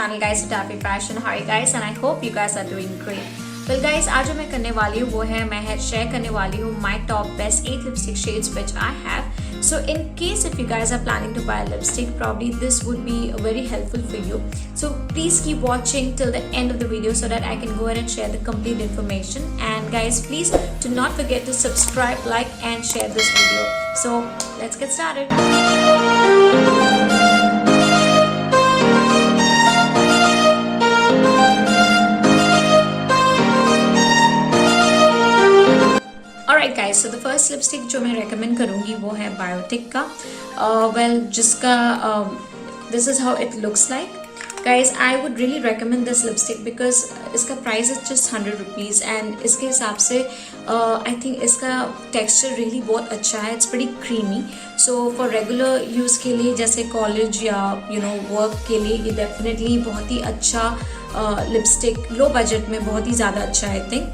channel guys, Taffy Fashion. How are you guys? And I hope you guys are doing great. Well guys, आज जो मैं करने वाली हूँ वो है मैं शेयर करने वाली हूँ my top best 8 lipstick shades which I have. So in case if you guys are planning to buy a lipstick, probably this would be very helpful for you. So please keep watching till the end of the video so that I can go ahead and share the complete information. And guys, please do not forget to subscribe, like and share this video. So let's get started. Alright guys, so the first lipstick जो मैं recommend करूँगी वो है Biotic का जिसका this is how it looks like. Guys, I would really recommend this lipstick because इसका price is just 100 rupees and इसके हिसाब से I think इसका texture really बहुत अच्छा है. It's pretty creamy. So for regular use के लिए जैसे college या work के लिए ये definitely बहुत ही अच्छा lipstick, low budget में बहुत ही ज़्यादा अच्छा है I think.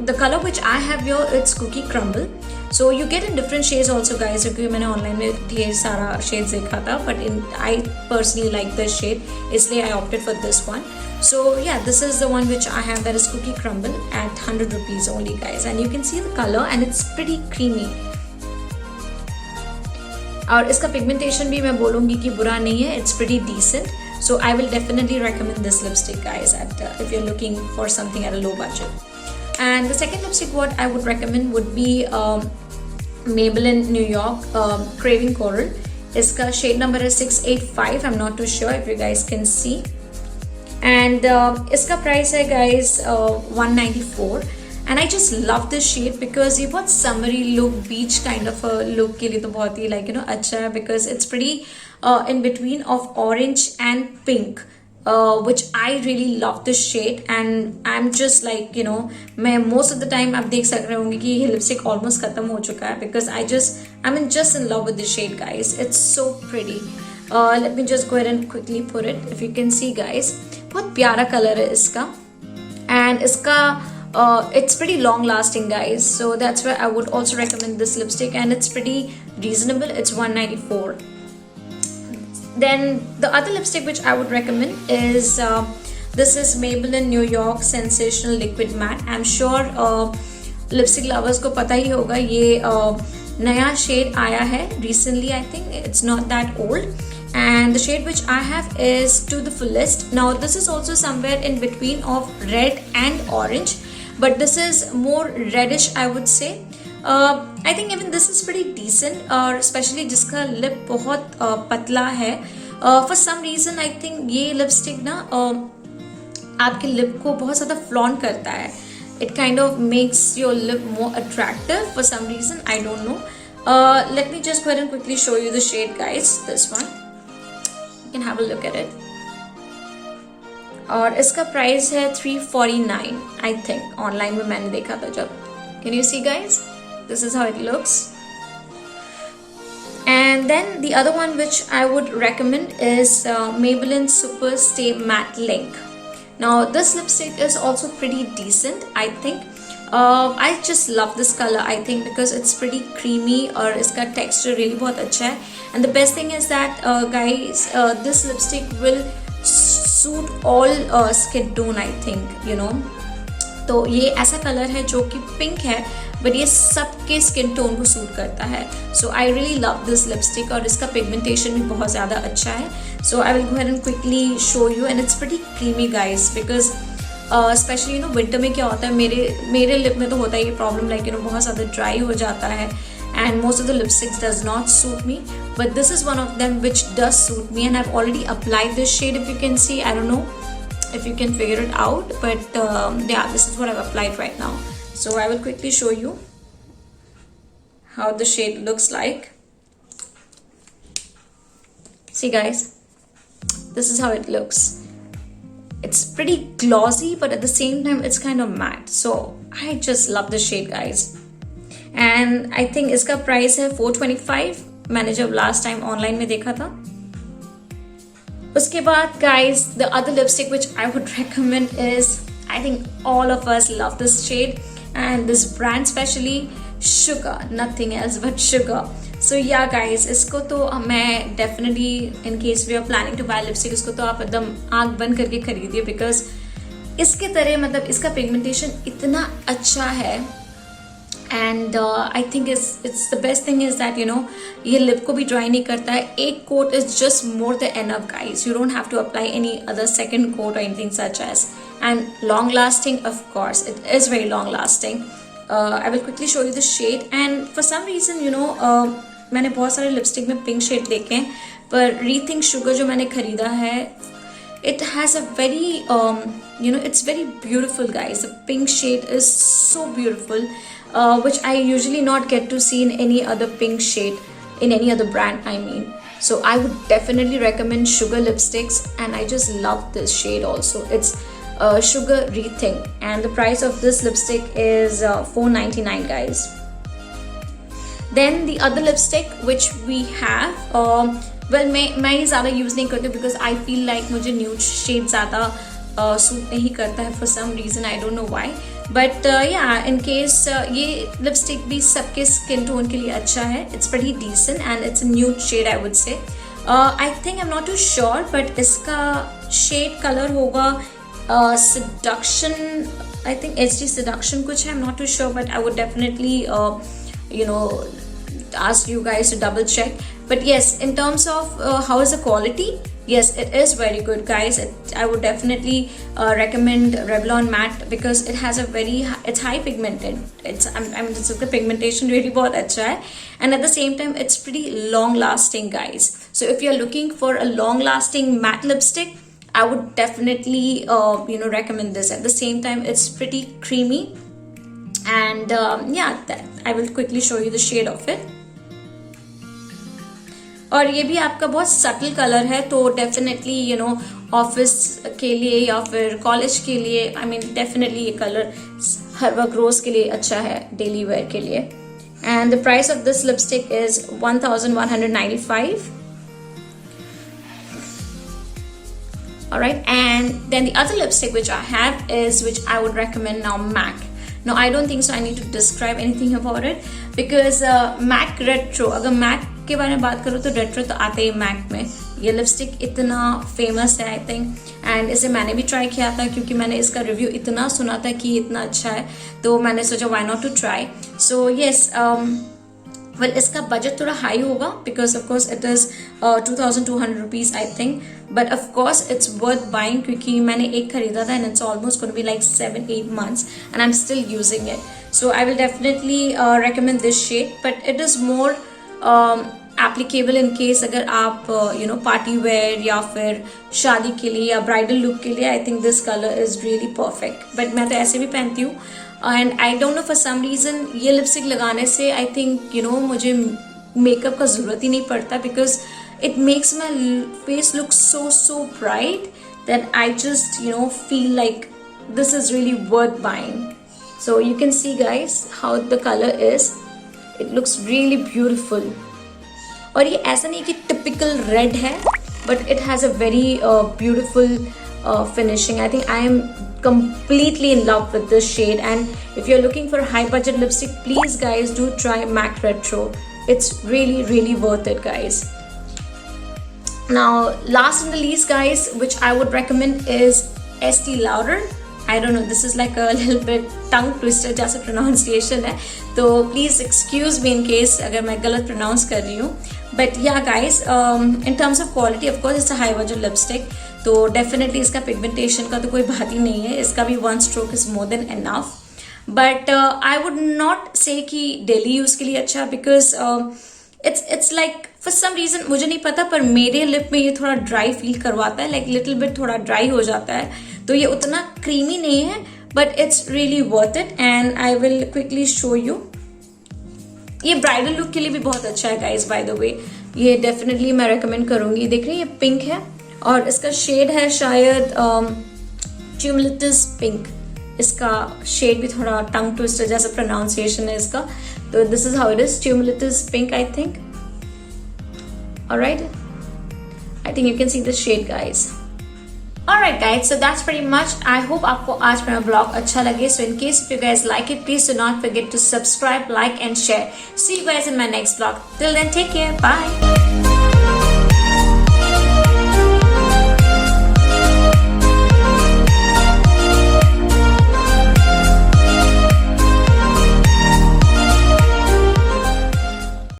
The color which I have here, it's Cookie Crumble. So you get in different shades also guys, क्योंकि मैंने online में ढेर सारा shades देखा था, but I personally like this shade, इसलिए I opted for this one. So yeah, this is the one which I have, that is Cookie Crumble at 100 rupees only guys, and you can see the color and it's pretty creamy. और इसका pigmentation भी मैं बोलूँगी कि बुरा नहीं है, it's pretty decent. So I will definitely recommend this lipstick guys if you're looking for something at a low budget. And the second lipstick what I would recommend would be Maybelline New York Craving Coral. Iska shade number is 685. I'm not too sure if you guys can see. And iska price hai guys 194. And I just love this shade because ये बहुत summery look, beach kind of a look के लिए तो बहुत ही अच्छा है, because it's pretty in between of orange and pink. Which I really love this shade, and I'm just like मैं most of the time आप देख सक रहे होंगे कि ये lipstick almost खत्म हो चुका है, because I'm just in love with this shade guys. It's so pretty. Let me just go ahead and quickly put it. If you can see guys, बहुत प्यारा color है इसका, and इसका it's pretty long lasting guys, so that's why I would also recommend this lipstick, and it's pretty reasonable. It's 194. Then the other lipstick which I would recommend is this is Maybelline New York Sensational Liquid Matte. I'm sure lipstick lovers को पता ही होगा, ये नया shade आया है recently. I think it's not that old, and the shade which I have is To the Fullest. Now this is also somewhere in between of red and orange, but this is more reddish I would say. I think even this is pretty decent, और especially जिसका lip बहुत पतला है. For some reason I think ये lipstick ना आपके lip को बहुत ज़्यादा flaunt करता है. It kind of makes your lip more attractive for some reason. I don't know. Let me just go ahead and quickly show you the shade guys. This one. You can have a look at it. और इसका price है 349 I think. Online में मैंने देखा था जब. Can you see guys? This is how it looks. And then the other one which I would recommend is Maybelline Super Stay Matte Link. Now this lipstick is also pretty decent I think. I just love this color I think because it's pretty creamy और इसका texture really बहुत अच्छा है. And the best thing is that guys, this lipstick will suit all skin tone I think, तो ये ऐसा colour है जो कि पिंक है, बट ये सबके स्किन टोन को सूट करता है. So I really love this lipstick, और इसका पिगमेंटेशन भी बहुत ज़्यादा अच्छा है. So I will go ahead and quickly show you, and it's pretty creamy guys, because specially winter में क्या होता है, मेरे लिप में तो होता है ये प्रॉब्लम, लाइक बहुत ज़्यादा ड्राई हो जाता है, and most of the lipsticks does not suit me, but this is one of them which does suit me, and I've already applied this shade. If you can see, I don't know if you can figure it out, but yeah, this is what I've applied right now. So I will quickly show you how the shade looks like. See guys, this is how it looks. It's pretty glossy, but at the same time it's kind of matte. So I just love this shade guys, and I think इसका price है 425. मैंने जब last time online में देखा था. उसके बाद guys, the other lipstick which I would recommend is, I think all of us love this shade and this brand, especially Sugar, nothing else but Sugar. So yeah guys, इसको तो मैं definitely in case we are planning to buy lipstick, इसको तो आप एकदम आंख बंद करके खरीदिए, बिकॉज इसके तरह मतलब इसका पिगमेंटेशन इतना अच्छा है. And I think it's the best thing is that you know ये लिप को भी ड्राई नहीं करता है. एक coat is just more than enough guys. You don't have to apply any other second coat और anything such as. And long lasting, of course it is very long lasting. I will quickly show you the shade, and for some reason you know मैंने बहुत सारे lipstick में pink shade देखे हैं, पर rethink sugar जो मैंने खरीदा है, it has a very you know it's very beautiful guys. The pink shade is so beautiful, which I usually not get to see in any other pink shade in any other brand, I mean. So I would definitely recommend Sugar lipsticks, and I just love this shade also. It's Sugar Rethink, and the price of this lipstick is $4.99 guys. Then the other lipstick which we have, well मैं ये ज़्यादा use नहीं करती because I feel like मुझे nude shade ज़्यादा suit नहीं करता है for some reason, I don't know why. But yeah, in case ये lipstick भी सबके skin tone के लिए अच्छा है. It's pretty decent and it's a nude shade I would say. I think I'm not too sure, but इसका shade color होगा Seduction, I think HD Seduction कुछ है, I'm not too sure, but I would definitely you know ask you guys to double check. But yes, in terms of how is the quality, yes, it is very good guys. I would definitely recommend Revlon Matte because it has a very it's high pigmented. I mean it's the pigmentation really बहुत अच्छा है, and at the same time it's pretty long lasting guys. So if you're looking for a long lasting matte lipstick, I would definitely you know recommend this. At the same time it's pretty creamy, and yeah, I will quickly show you the shade of it. और ये भी आपका बहुत subtle colour है, तो definitely you know office के लिए या फिर कॉलेज के लिए, आई मीन डेफिनेटली ये कलर हर वक्त रोज के लिए अच्छा है, डेली वेयर के लिए. And the price of this lipstick is $1,195. Alright, and then the other lipstick which I have is, which I would recommend now, MAC. Now I don't think so I need to describe anything about it because MAC Retro, अगर MAC के बारे में बात करूँ तो Retro तो आते ही MAC में. ये लिपस्टिक इतना फेमस है आई थिंक, एंड इसे मैंने भी ट्राई किया था क्योंकि मैंने इसका रिव्यू इतना सुना था कि इतना अच्छा है, तो मैंने सोचा why not to try. So yes, well इसका बजट थोड़ा हाई होगा because of course it is 2,200 rupees I think, but of course it's worth buying क्योंकि मैंने एक खरीदा था and it's almost gonna be like 7-8 months and I'm still using it. So I will definitely recommend this shade, but it is more applicable in case अगर आप you know party wear या फिर शादी के लिए या ब्राइडल लुक के लिए. I think this colour is really perfect, but मैं तो ऐसे भी पहनती हूँ. And I don't know for some reason ये लिपस्टिक लगाने से आई थिंक यू नो मुझे मेकअप का ज़रूरत ही नहीं पड़ता because it makes my face look so bright that I just you know feel like this is really worth buying. So you can see guys how the color is. It looks really beautiful. और ये ऐसा नहीं कि typical red है, but it has a very beautiful finishing. I think I am completely in love with this shade, and if you're looking for a high budget lipstick, please guys do try MAC Retro. It's really worth it guys. Now last and the least guys, which I would recommend is Estee Lauder. I don't know, this is like a little bit tongue twister जैसा pronunciation है, तो please excuse me in case अगर मैं गलत pronounce कर रही हूँ. But yeah guys, in terms of quality of course it's a high budget lipstick, तो definitely इसका pigmentation का तो कोई बात ही नहीं है, इसका भी one stroke is more than enough. But I would not say कि daily use के लिए अच्छा because it's like for some reason मुझे नहीं पता, पर मेरे लिप में ये थोड़ा ड्राई फील करवाता है, like little bit थोड़ा ड्राई हो जाता है, तो ये उतना क्रीमी नहीं है, but it's really worth it and I will quickly show you. ये ब्राइडल लुक के लिए भी बहुत अच्छा है guys, by the way. ये डेफिनेटली मैं रेकमेंड करूँगी. देख रही हैं ये पिंक है और इसका शेड है शायद ट्यूमलिटस पिंक. इसका शेड भी थोड़ा टंग ट्विस्टर जैसा प्रोनाउंसिएशन है इसका, तो this is how it is, tumultuous pink I think. Alright, I think you can see the shade guys. Alright guys, so that's pretty much. I hope आपको आज मेरा ब्लॉग अच्छा लगे. So in case if you guys like it, please do not forget to subscribe, like and share. See you guys in my next vlog. Till then, take care. Bye.